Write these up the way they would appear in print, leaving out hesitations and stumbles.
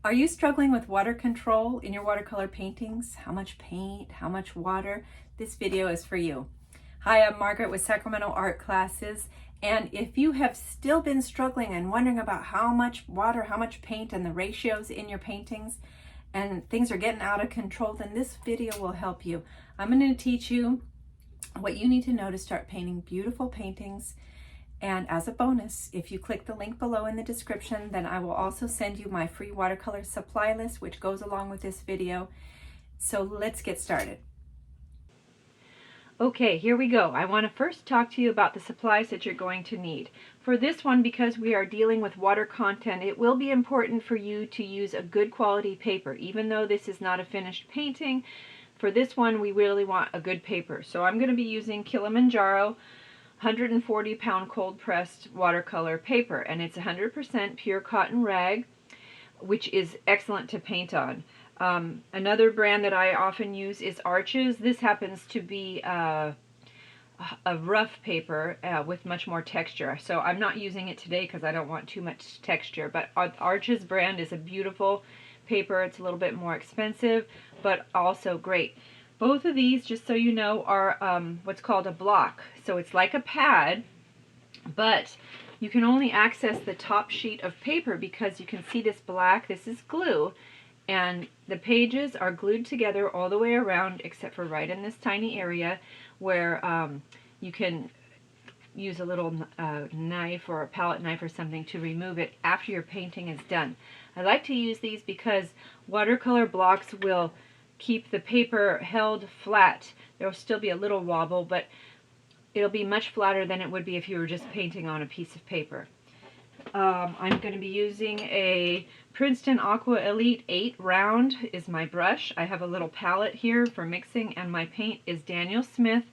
Are you struggling with water control in your watercolor paintings? How much paint, how much water? This video is for you. Hi, I'm Margaret with Sacramento Art Classes, and if you have still been struggling and wondering about how much water, how much paint, and the ratios in your paintings, and things are getting out of control, then this video will help you. I'm going to teach you what you need to know to start painting beautiful paintings. And as a bonus, if you click the link below in the description, then I will also send you my free watercolor supply list, which goes along with this video. So let's get started. Okay, here we go. I want to first talk to you about the supplies that you're going to need. For this one, because we are dealing with water content, it will be important for you to use a good quality paper. Even though this is not a finished painting, for this one we really want a good paper. So I'm going to be using Kilimanjaro 140-pound cold pressed watercolor paper, and it's 100% pure cotton rag, which is excellent to paint on. Another brand that I often use is Arches. This happens to be a rough paper with much more texture, so I'm not using it today because I don't want too much texture, but Arches brand is a beautiful paper. It's a little bit more expensive, but also great. Both of these, just so you know, are what's called a block. So it's like a pad, but you can only access the top sheet of paper because you can see this black. This is glue, and the pages are glued together all the way around except for right in this tiny area where you can use a little knife or a palette knife or something to remove it after your painting is done. I like to use these because watercolor blocks will keep the paper held flat. There will still be a little wobble, but it'll be much flatter than it would be if you were just painting on a piece of paper. I'm going to be using a Princeton Aqua Elite 8 round is my brush. I have a little palette here for mixing, and my paint is Daniel Smith.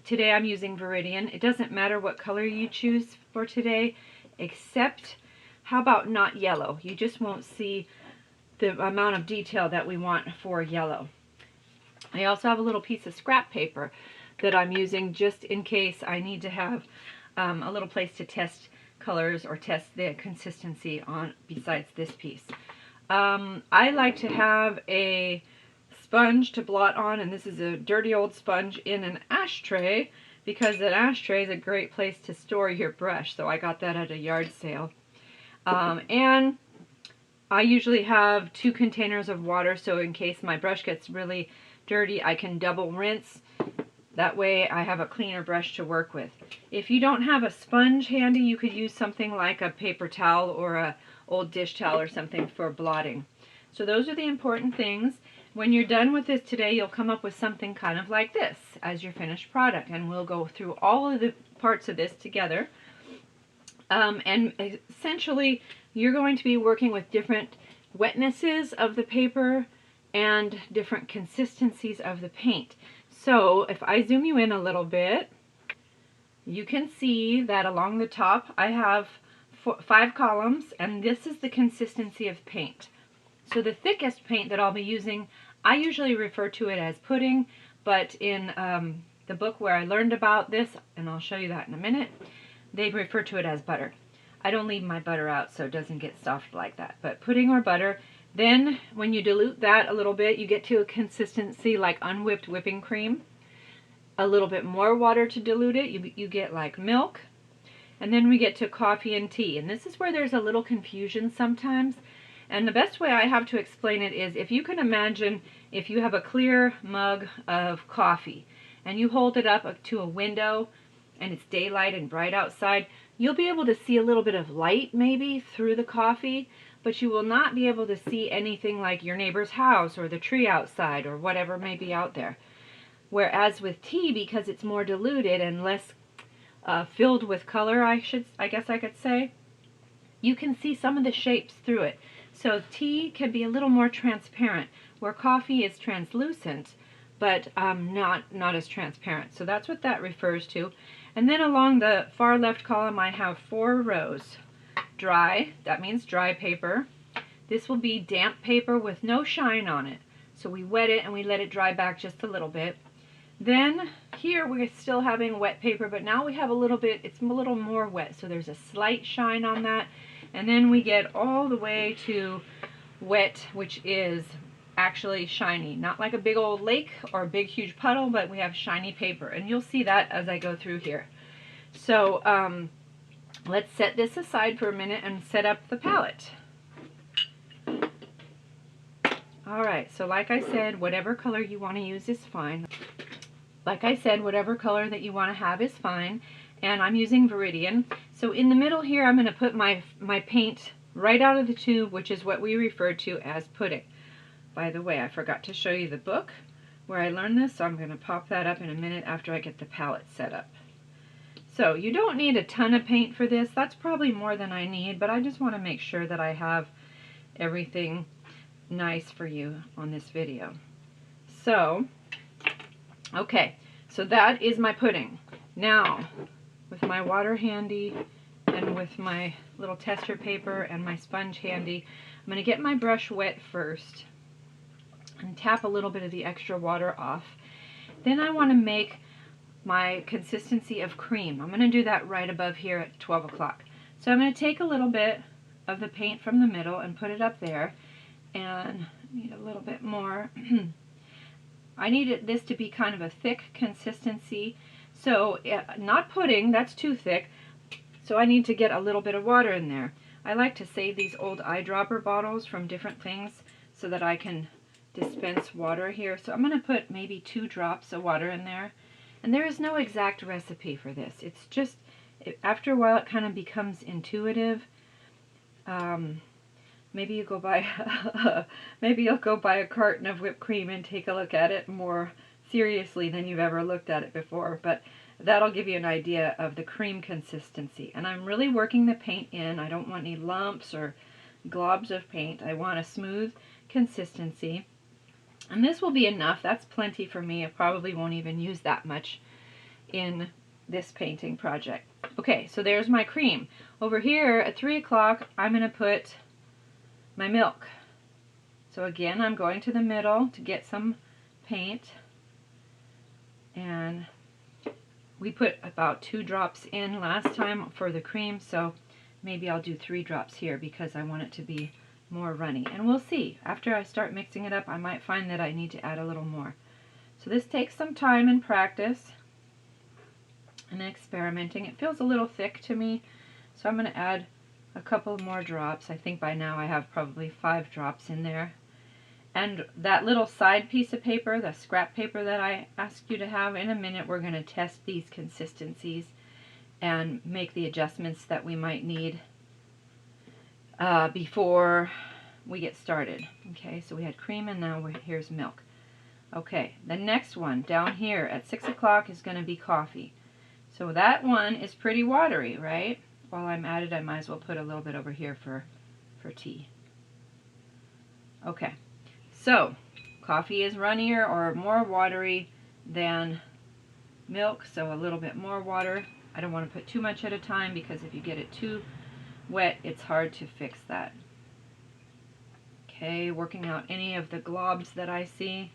Today I'm using Viridian. It doesn't matter what color you choose for today, except how about not yellow? You just won't see the amount of detail that we want for yellow. I also have a little piece of scrap paper that I'm using just in case I need to have a little place to test colors or test the consistency on besides this piece. I like to have a sponge to blot on, and this is a dirty old sponge in an ashtray because an ashtray is a great place to store your brush, so I got that at a yard sale. And I usually have 2 containers of water, so in case my brush gets really dirty, I can double rinse. That way I have a cleaner brush to work with. If you don't have a sponge handy, you could use something like a paper towel or a old dish towel or something for blotting. So those are the important things. When you're done with this today, you'll come up with something kind of like this as your finished product, and we'll go through all of the parts of this together. And essentially, you're going to be working with different wetnesses of the paper and different consistencies of the paint. So if I zoom you in a little bit, you can see that along the top I have 5 columns, and this is the consistency of paint. So the thickest paint that I'll be using, I usually refer to it as pudding, but in the book where I learned about this, and I'll show you that in a minute, they refer to it as butter. I don't leave my butter out so it doesn't get soft like that, but pudding or butter. Then when you dilute that a little bit, you get to a consistency like unwhipped whipping cream. A little bit more water to dilute it, you get like milk. And then we get to coffee and tea, and this is where there's a little confusion sometimes. And the best way I have to explain it is, if you can imagine if you have a clear mug of coffee and you hold it up to a window and it's daylight and bright outside, you'll be able to see a little bit of light maybe through the coffee, but you will not be able to see anything like your neighbor's house or the tree outside or whatever may be out there. Whereas with tea, because it's more diluted and less filled with color, I guess I could say, you can see some of the shapes through it. So tea can be a little more transparent, where coffee is translucent, but not as transparent. So that's what that refers to. And then along the far left column, I have 4 rows. Dry, that means dry paper. This will be damp paper with no shine on it. So we wet it and we let it dry back just a little bit. Then here we're still having wet paper, but now we have a little bit, it's a little more wet, so there's a slight shine on that. And then we get all the way to wet, which is actually shiny. Not like a big old lake or a big huge puddle, but we have shiny paper. And you'll see that as I go through here. So let's set this aside for a minute and set up the palette. Alright, so like I said, whatever color you want to use is fine. Like I said, whatever color that you want to have is fine. And I'm using Viridian. So in the middle here, I'm going to put my paint right out of the tube, which is what we refer to as pudding. By the way, I forgot to show you the book where I learned this, so I'm going to pop that up in a minute after I get the palette set up. So you don't need a ton of paint for this. That's probably more than I need, but I just want to make sure that I have everything nice for you on this video. So, okay, so that is my pudding. Now, with my water handy and with my little tester paper and my sponge handy, I'm going to get my brush wet first and tap a little bit of the extra water off. Then I want to make my consistency of cream. I'm going to do that right above here at 12 o'clock. So I'm going to take a little bit of the paint from the middle and put it up there, and I need a little bit more. I need this to be kind of a thick consistency. So not pudding, that's too thick. So I need to get a little bit of water in there. I like to save these old eyedropper bottles from different things so that I can dispense water here. So I'm going to put maybe 2 drops of water in there. And there is no exact recipe for this. It's just, after a while it kind of becomes intuitive. Maybe you go buy, maybe you'll go buy a carton of whipped cream and take a look at it more seriously than you've ever looked at it before. But that'll give you an idea of the cream consistency. And I'm really working the paint in. I don't want any lumps or globs of paint. I want a smooth consistency. And this will be enough. That's plenty for me. I probably won't even use that much in this painting project. Okay, so there's my cream. Over here at 3 o'clock, I'm going to put my milk. So again, I'm going to the middle to get some paint. And we put about 2 drops in last time for the cream, so maybe I'll do 3 drops here because I want it to be more runny. And we'll see. After I start mixing it up, I might find that I need to add a little more. So this takes some time and practice and experimenting. It feels a little thick to me, so I'm going to add a couple more drops. I think by now I have probably 5 drops in there. And that little side piece of paper, the scrap paper that I asked you to have, in a minute we're going to test these consistencies and make the adjustments that we might need before we get started. Okay, so we had cream and now here's milk. Okay, the next one down here at 6 o'clock is going to be coffee. So that one is pretty watery, right? While I'm at it, I might as well put a little bit over here for tea. Okay, so coffee is runnier or more watery than milk, so a little bit more water. I don't want to put too much at a time because if you get it too wet, it's hard to fix that. Okay, working out any of the globs that I see.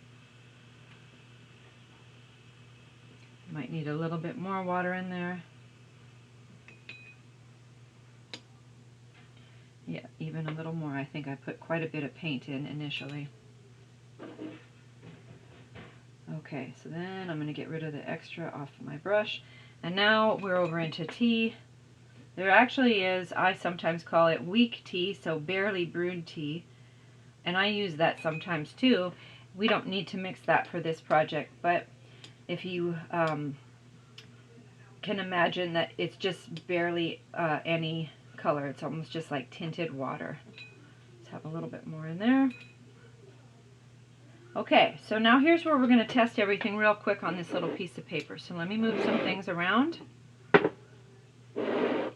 Might need a little bit more water in there. Yeah, even a little more. I think I put quite a bit of paint in initially. Okay, so then I'm going to get rid of the extra off my brush. And now we're over into tea. There actually is, I sometimes call it weak tea, so barely brewed tea. And I use that sometimes too. We don't need to mix that for this project, but if you can imagine that it's just barely any color. It's almost just like tinted water. Let's have a little bit more in there. Okay, so now here's where we're going to test everything real quick on this little piece of paper. So let me move some things around. And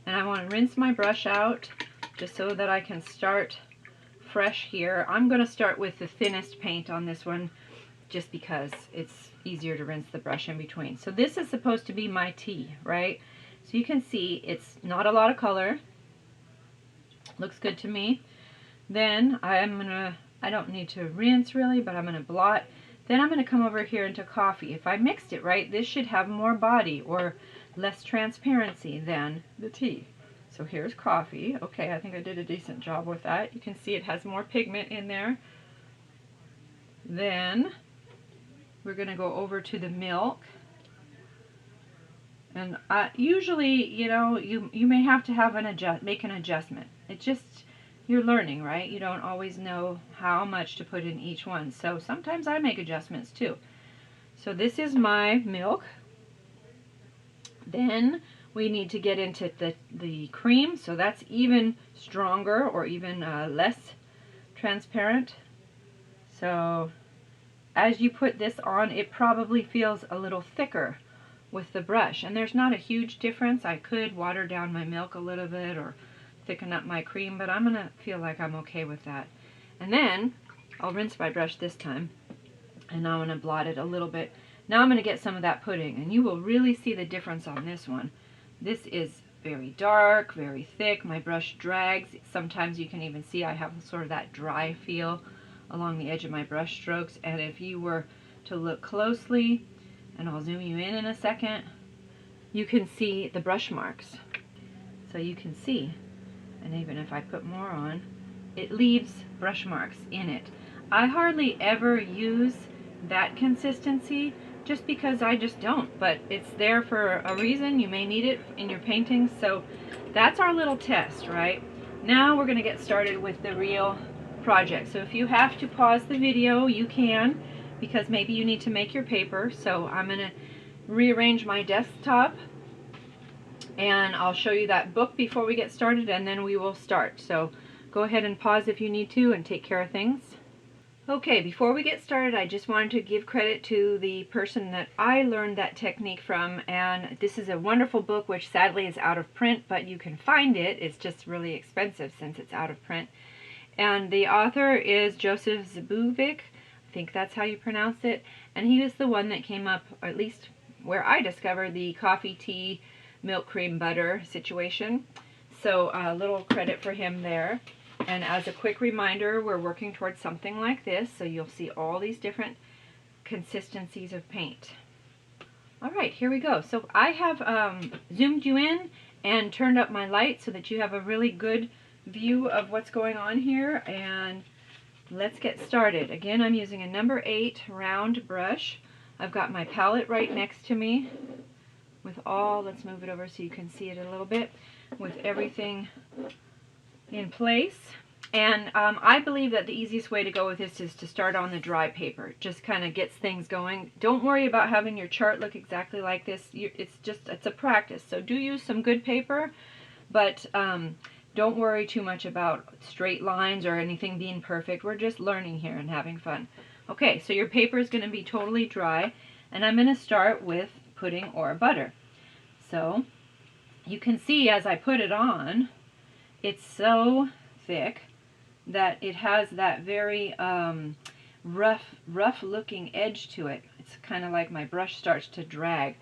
I want to rinse my brush out just so that I can start fresh here. I'm going to start with the thinnest paint on this one just because it's easier to rinse the brush in between. So this is supposed to be my tea, right? So you can see it's not a lot of color. Looks good to me. Then I don't need to rinse really, but I'm going to blot. Then I'm going to come over here into coffee. If I mixed it right, this should have more body or less transparency than the tea. So here's coffee. Okay, I think I did a decent job with that. You can see it has more pigment in there. Then we're going to go over to the milk. And usually, you know, you may have to have make an adjustment. It's just, you're learning, right? You don't always know how much to put in each one. So sometimes I make adjustments too. So this is my milk. Then we need to get into the cream. So that's even stronger or even less transparent. So as you put this on, it probably feels a little thicker with the brush, and there's not a huge difference. I could water down my milk a little bit or thicken up my cream, but I'm gonna feel like I'm okay with that. And then I'll rinse my brush this time, and I'm gonna blot it a little bit. Now I'm gonna get some of that pudding, and you will really see the difference on this one. This is very dark, very thick. My brush drags. Sometimes you can even see I have sort of that dry feel along the edge of my brush strokes, and if you were to look closely, and I'll zoom you in a second, you can see the brush marks. So you can see, and even if I put more on, it leaves brush marks in it. I hardly ever use that consistency just because I just don't, but it's there for a reason. You may need it in your paintings. So that's our little test, right? Now we're going to get started with the real project. So if you have to pause the video, you can, because maybe you need to make your paper. So I'm going to rearrange my desktop, and I'll show you that book before we get started, and then we will start. So go ahead and pause if you need to and take care of things. Okay, before we get started, I just wanted to give credit to the person that I learned that technique from, and this is a wonderful book which sadly is out of print, but you can find it. It's just really expensive since it's out of print. And the author is Joseph Zbigniew. I think that's how you pronounce it. And he was the one that came up, or at least where I discovered the coffee, tea, milk, cream, butter situation. So a little credit for him there. And as a quick reminder, we're working towards something like this. So you'll see all these different consistencies of paint. All right, here we go. So I have zoomed you in and turned up my light so that you have a really good view of what's going on here. And let's get started. Again, I'm using a number 8 round brush. I've got my palette right next to me with all, let's move it over so you can see it a little bit, with everything in place. And I believe that the easiest way to go with this is to start on the dry paper. Just kind of gets things going. Don't worry about having your chart look exactly like this. It's a practice. So do use some good paper, but don't worry too much about straight lines or anything being perfect. We're just learning here and having fun. Okay, so your paper is going to be totally dry, and I'm going to start with pudding or butter. So you can see as I put it on, it's so thick that it has that very rough looking edge to it. It's kind of like my brush starts to drag,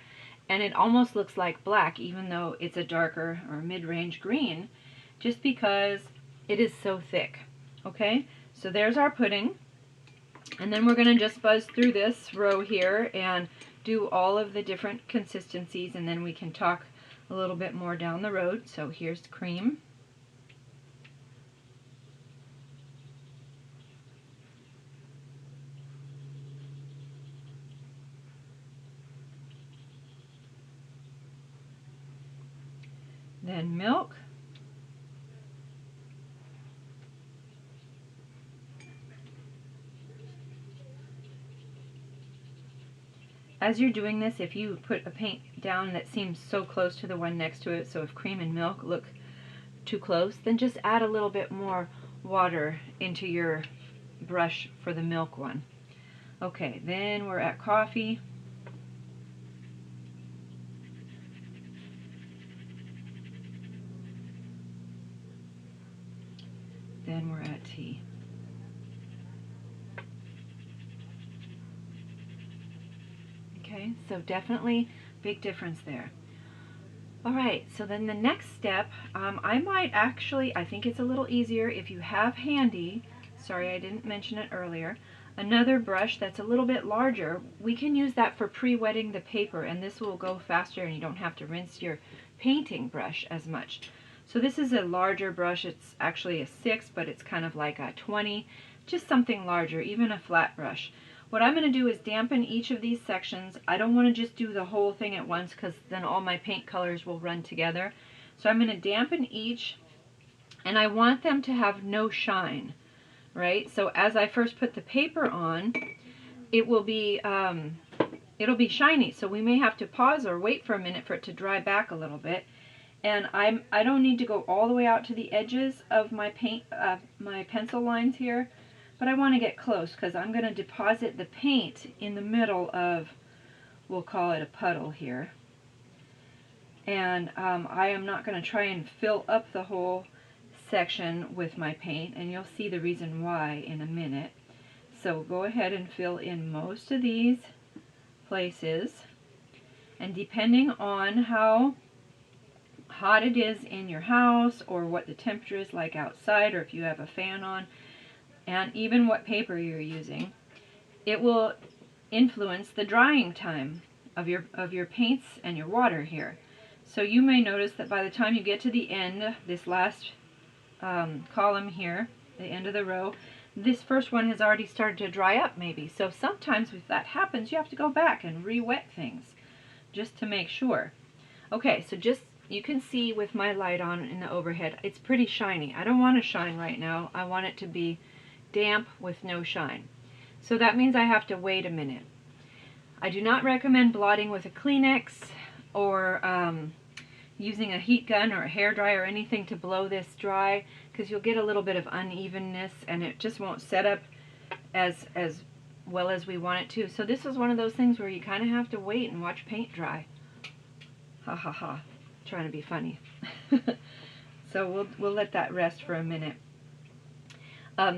and it almost looks like black even though it's a darker or mid-range green, just because it is so thick. Okay, so there's our pudding, and then we're going to just buzz through this row here and do all of the different consistencies, and then we can talk a little bit more down the road. So here's the cream. Then milk. As you're doing this, if you put a paint down that seems so close to the one next to it, so if cream and milk look too close, then just add a little bit more water into your brush for the milk one. Okay, then we're at coffee. Then we're at tea. Okay, so definitely big difference there. All right, so then the next step, I might actually, I think it's a little easier if you have handy, sorry I didn't mention it earlier, another brush that's a little bit larger. We can use that for pre-wetting the paper, and this will go faster and you don't have to rinse your painting brush as much. So this is a larger brush. It's actually a 6, but it's kind of like a 20, just something larger, even a flat brush. What I'm going to do is dampen each of these sections. I don't want to just do the whole thing at once because then all my paint colors will run together. So I'm going to dampen each, and I want them to have no shine, right? So as I first put the paper on, it will be it'll be shiny. So we may have to pause or wait for a minute for it to dry back a little bit. And I don't need to go all the way out to the edges of my paint, my pencil lines here, but I want to get close because I'm going to deposit the paint in the middle of, we'll call it a puddle here. And I am not going to try and fill up the whole section with my paint, and you'll see the reason why in a minute. So go ahead and fill in most of these places, and depending on how hot it is in your house or what the temperature is like outside, or if you have a fan on, and even what paper you're using, it will influence the drying time of your paints and your water here. So you may notice that by the time you get to the end, this last column here, the end of the row, this first one has already started to dry up maybe. So sometimes if that happens, you have to go back and re-wet things just to make sure. Okay, so just you can see with my light on in the overhead, it's pretty shiny. I don't want to shine right now. I want it to be damp with no shine. So that means I have to wait a minute. I do not recommend blotting with a Kleenex or using a heat gun or a hairdryer or anything to blow this dry, because you'll get a little bit of unevenness and it just won't set up as well as we want it to. So this is one of those things where you kind of have to wait and watch paint dry. Ha ha ha. Trying to be funny. So we'll let that rest for a minute.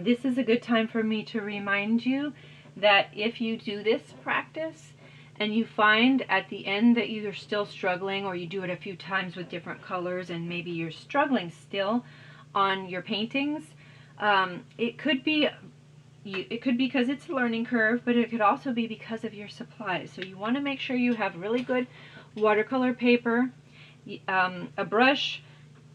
This is a good time for me to remind you that if you do this practice and you find at the end that you're still struggling, or you do it a few times with different colors and maybe you're struggling still on your paintings, it could be because it's a learning curve, but it could also be because of your supplies. So you want to make sure you have really good watercolor paper. A brush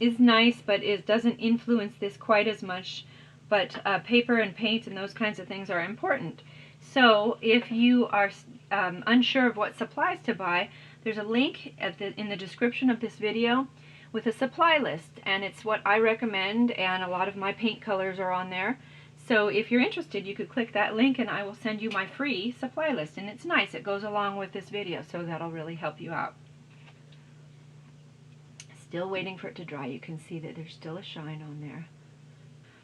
is nice, but it doesn't influence this quite as much. But paper and paint and those kinds of things are important. So if you are unsure of what supplies to buy, there's a link in the description of this video with a supply list, and it's what I recommend, and a lot of my paint colors are on there. So if you're interested, you could click that link and I will send you my free supply list, and it's nice. It goes along with this video, so that'll really help you out. Still waiting for it to dry. You can see that there's still a shine on there.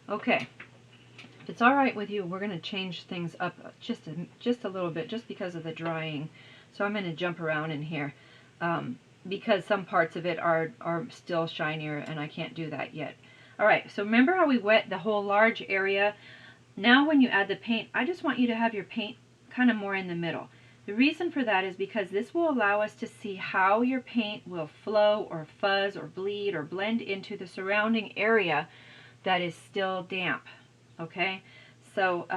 Okay, if it's all right with you, we're going to change things up just a little bit, just because of the drying. So I'm going to jump around in here because some parts of it are still shinier, and I can't do that yet. All right, so remember how we wet the whole large area? Now when you add the paint, I just want you to have your paint kind of more in the middle. The reason for that is because this will allow us to see how your paint will flow or fuzz or bleed or blend into the surrounding area that is still damp. Okay, so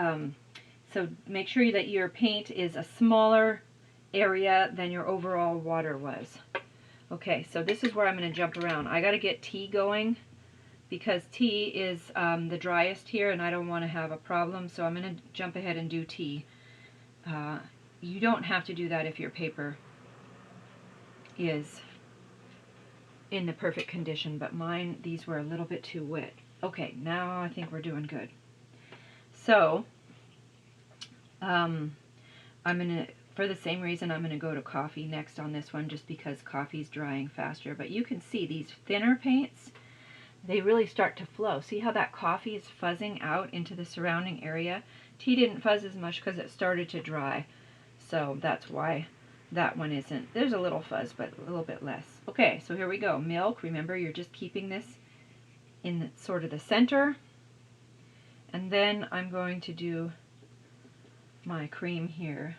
so make sure that your paint is a smaller area than your overall water was. Okay, so this is where I'm going to jump around. I got to get T going because T is the driest here, and I don't want to have a problem, so I'm going to jump ahead and do T. You don't have to do that if your paper is in the perfect condition, but mine, these were a little bit too wet. Okay, now I think we're doing good. So, I'm going to, for the same reason, I'm going to go to coffee next on this one, just because coffee's drying faster. But you can see these thinner paints, they really start to flow. See how that coffee is fuzzing out into the surrounding area? Tea didn't fuzz as much because it started to dry. So that's why that one isn't. There's a little fuzz, but a little bit less. Okay, so here we go. Milk, remember you're just keeping this in the, sort of the center. And then I'm going to do my cream here.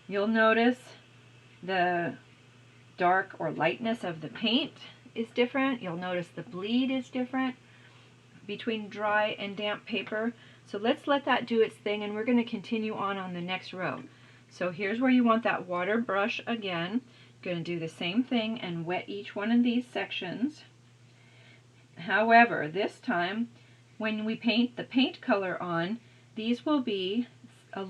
You'll notice the dark or lightness of the paint is different. You'll notice the bleed is different between dry and damp paper. So let's let that do its thing, and we're going to continue on the next row. So here's where you want that water brush again. Going to do the same thing and wet each one of these sections. However, this time when we paint the paint color on, these will be a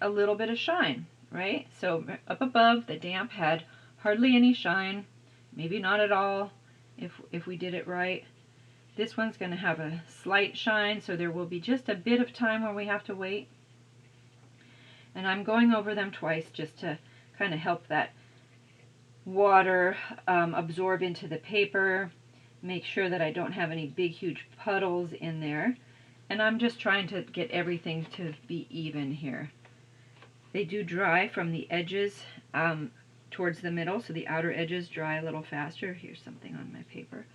little bit of shine, right? So up above, the damp had hardly any shine, maybe not at all if we did it right. This one's going to have a slight shine, so there will be just a bit of time where we have to wait. And I'm going over them twice just to kind of help that water absorb into the paper, make sure that I don't have any big huge puddles in there, and I'm just trying to get everything to be even here. They do dry from the edges towards the middle, so the outer edges dry a little faster. Here's something on my paper.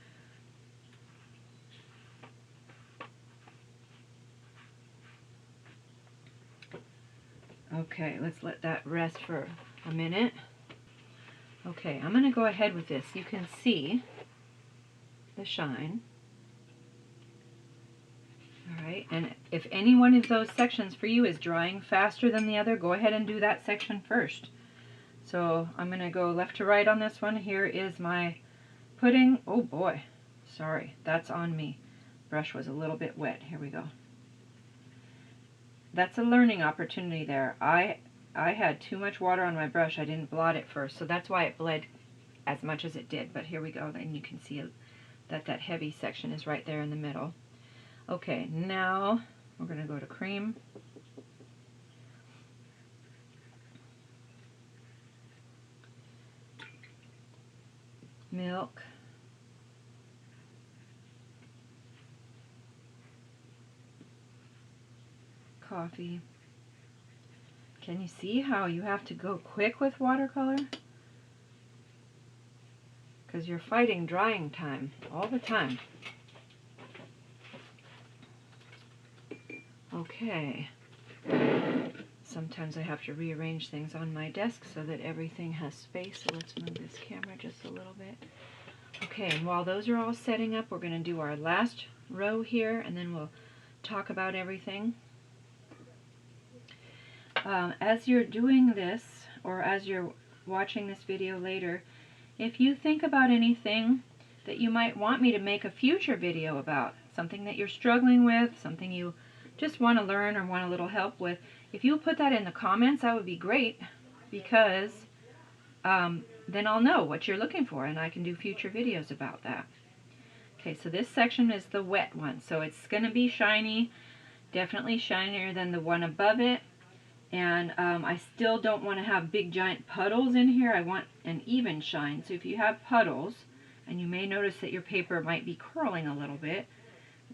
Okay, let's let that rest for a minute. Okay, I'm going to go ahead with this. You can see the shine. Alright, and if any one of those sections for you is drying faster than the other, go ahead and do that section first. So I'm going to go left to right on this one. Here is my pudding. Oh boy, sorry, that's on me. Brush was a little bit wet. Here we go. That's a learning opportunity there. I had too much water on my brush. I didn't blot it first, so that's why it bled as much as it did. But here we go, and you can see that that heavy section is right there in the middle. Okay, now we're going to go to cream. Milk. Coffee. Can you see how you have to go quick with watercolor? Because you're fighting drying time all the time. Okay. Sometimes I have to rearrange things on my desk so that everything has space. So let's move this camera just a little bit. Okay, and while those are all setting up, we're going to do our last row here, and then we'll talk about everything. As you're doing this, or as you're watching this video later, if you think about anything that you might want me to make a future video about, something that you're struggling with, something you just want to learn or want a little help with, if you put that in the comments, that would be great, because then I'll know what you're looking for and I can do future videos about that. Okay, so this section is the wet one, so it's going to be shiny, definitely shinier than the one above it. And I still don't want to have big giant puddles in here. I want an even shine. So if you have puddles, and you may notice that your paper might be curling a little bit,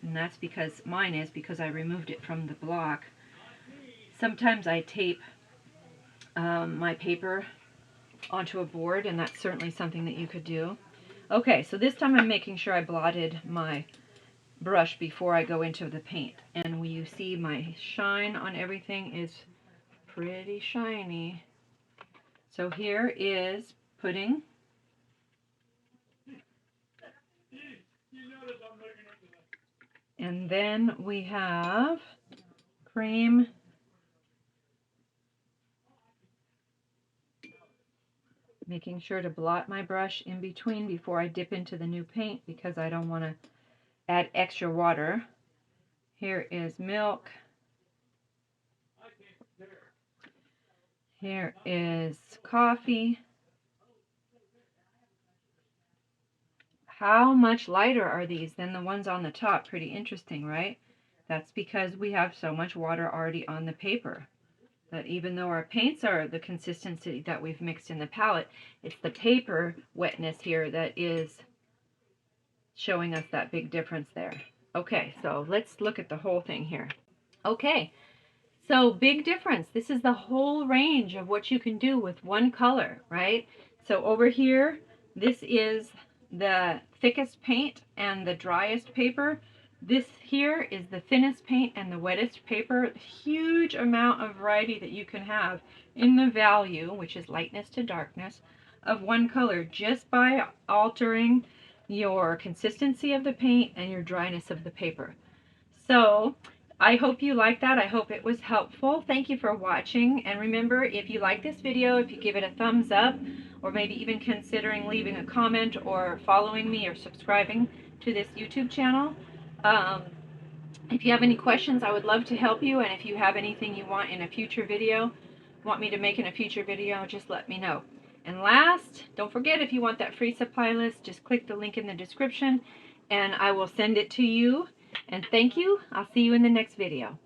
and that's because mine is, because I removed it from the block. Sometimes I tape my paper onto a board, and that's certainly something that you could do. Okay, so this time I'm making sure I blotted my brush before I go into the paint. And you see my shine on everything is pretty shiny. So here is pudding. And then we have cream. Making sure to blot my brush in between before I dip into the new paint because I don't want to add extra water. Here is milk. Here is coffee. How much lighter are these than the ones on the top? Pretty interesting, right? That's because we have so much water already on the paper. That even though our paints are the consistency that we've mixed in the palette, it's the paper wetness here that is showing us that big difference there. Okay, so let's look at the whole thing here. Okay. So big difference. This is the whole range of what you can do with one color, right? So over here, this is the thickest paint and the driest paper. This here is the thinnest paint and the wettest paper. Huge amount of variety that you can have in the value, which is lightness to darkness, of one color just by altering your consistency of the paint and your dryness of the paper. So I hope you liked that. I hope it was helpful. Thank you for watching. And remember, if you like this video, if you give it a thumbs up, or maybe even considering leaving a comment or following me or subscribing to this YouTube channel. If you have any questions, I would love to help you. And if you have anything you want in a future video, want me to make in a future video, just let me know. And last, don't forget, if you want that free supply list, just click the link in the description and I will send it to you. And thank you. I'll see you in the next video.